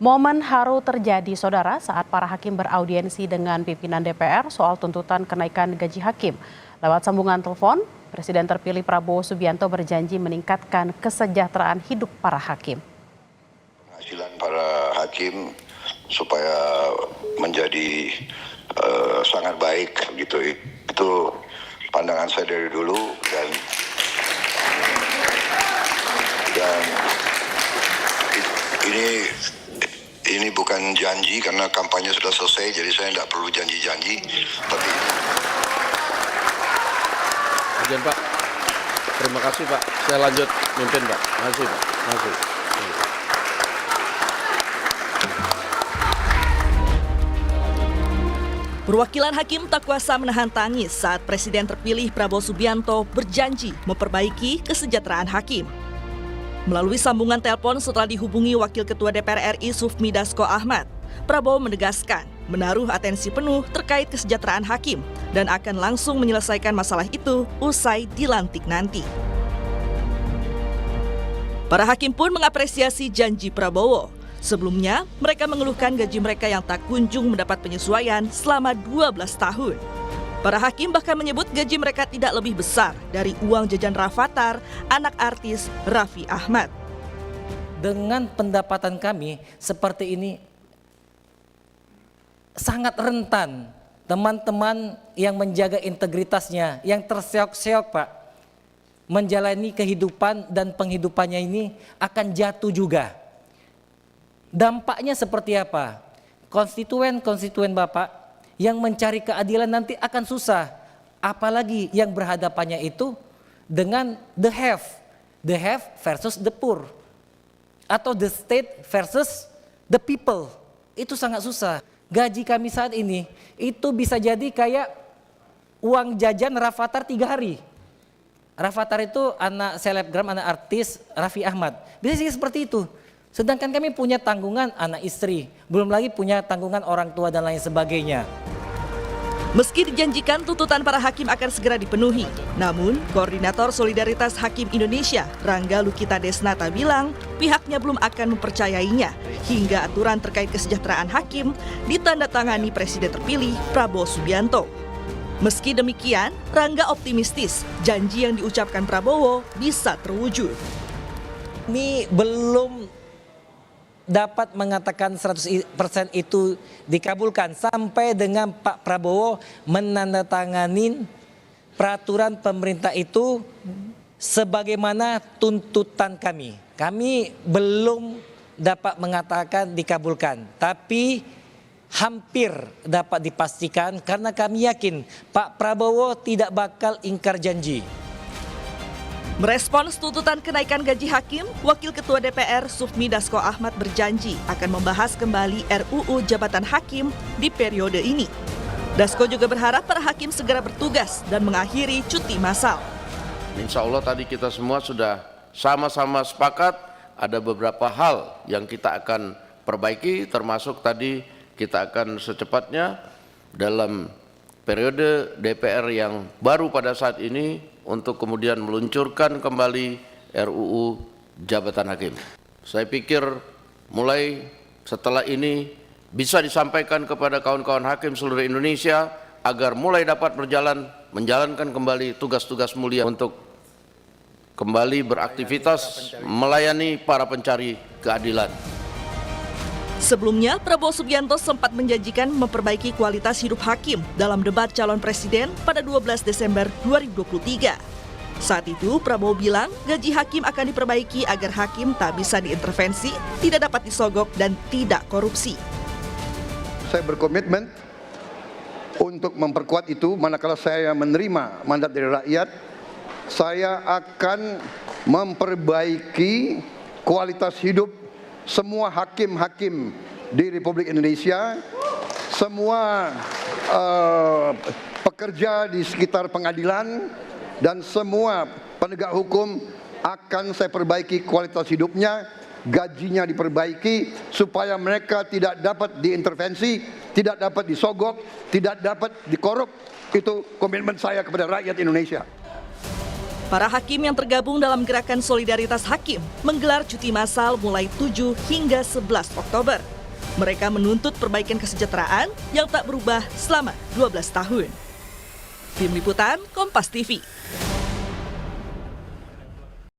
Momen haru terjadi, saudara, saat para hakim beraudiensi dengan pimpinan DPR soal tuntutan kenaikan gaji hakim. Lewat sambungan telepon, Presiden terpilih Prabowo Subianto berjanji meningkatkan kesejahteraan hidup para hakim. Penghasilan para hakim supaya menjadi sangat baik gitu. Itu pandangan saya dari dulu dan ini bukan janji karena kampanye sudah selesai, jadi saya tidak perlu janji-janji. Tapi Izin Pak, terima kasih Pak. Saya lanjut mimpin Pak. Terima kasih Pak. Terima kasih. Perwakilan hakim tak kuasa menahan tangis saat Presiden terpilih Prabowo Subianto berjanji memperbaiki kesejahteraan hakim. Melalui sambungan telepon setelah dihubungi Wakil Ketua DPR RI Sufmi Dasko Ahmad, Prabowo menegaskan menaruh atensi penuh terkait kesejahteraan hakim dan akan langsung menyelesaikan masalah itu usai dilantik nanti. Para hakim pun mengapresiasi janji Prabowo. Sebelumnya, mereka mengeluhkan gaji mereka yang tak kunjung mendapat penyesuaian selama 12 tahun. Para hakim bahkan menyebut gaji mereka tidak lebih besar dari uang jajan Rafathar, anak artis Raffi Ahmad. Dengan pendapatan kami seperti ini, sangat rentan teman-teman yang menjaga integritasnya, yang terseok-seok Pak, menjalani kehidupan dan penghidupannya ini akan jatuh juga. Dampaknya seperti apa? Konstituen Bapak yang mencari keadilan nanti akan susah. Apalagi yang berhadapannya itu dengan the have versus the poor. Atau the state versus the people. Itu sangat susah. Gaji kami saat ini itu bisa jadi kayak uang jajan Rafathar 3 hari. Rafathar itu anak selebgram, anak artis Raffi Ahmad. Bisa sih seperti itu. Sedangkan kami punya tanggungan anak istri, belum lagi punya tanggungan orang tua dan lain sebagainya. Meski dijanjikan tuntutan para hakim akan segera dipenuhi, namun Koordinator Solidaritas Hakim Indonesia, Rangga Lukita Desnata bilang pihaknya belum akan mempercayainya hingga aturan terkait kesejahteraan hakim ditandatangani Presiden terpilih Prabowo Subianto. Meski demikian, Rangga optimistis janji yang diucapkan Prabowo bisa terwujud. Ini belum dapat mengatakan 100% itu dikabulkan sampai dengan Pak Prabowo menandatangani peraturan pemerintah itu sebagaimana tuntutan kami. Kami belum dapat mengatakan dikabulkan, tapi hampir dapat dipastikan karena kami yakin Pak Prabowo tidak bakal ingkar janji. Merespons tuntutan kenaikan gaji hakim, Wakil Ketua DPR Sufmi Dasko Ahmad berjanji akan membahas kembali RUU Jabatan Hakim di periode ini. Dasko juga berharap para hakim segera bertugas dan mengakhiri cuti massal. Insya Allah tadi kita semua sudah sama-sama sepakat ada beberapa hal yang kita akan perbaiki, termasuk tadi kita akan secepatnya dalam periode DPR yang baru pada saat ini untuk kemudian meluncurkan kembali RUU Jabatan Hakim. Saya pikir mulai setelah ini bisa disampaikan kepada kawan-kawan hakim seluruh Indonesia agar mulai dapat menjalankan kembali tugas-tugas mulia untuk kembali beraktivitas melayani para pencari keadilan. Sebelumnya, Prabowo Subianto sempat menjanjikan memperbaiki kualitas hidup hakim dalam debat calon presiden pada 12 Desember 2023. Saat itu, Prabowo bilang gaji hakim akan diperbaiki agar hakim tak bisa diintervensi, tidak dapat disogok, dan tidak korupsi. saya berkomitmen untuk memperkuat itu. Manakala saya menerima mandat dari rakyat, saya akan memperbaiki kualitas hidup semua hakim-hakim di Republik Indonesia, semua pekerja di sekitar pengadilan, dan semua penegak hukum akan saya perbaiki kualitas hidupnya, gajinya diperbaiki supaya mereka tidak dapat diintervensi, tidak dapat disogok, tidak dapat dikorup. Itu komitmen saya kepada rakyat Indonesia. Para hakim yang tergabung dalam gerakan Solidaritas Hakim menggelar cuti massal mulai 7 hingga 11 Oktober. Mereka menuntut perbaikan kesejahteraan yang tak berubah selama 12 tahun. Tim Liputan Kompas TV.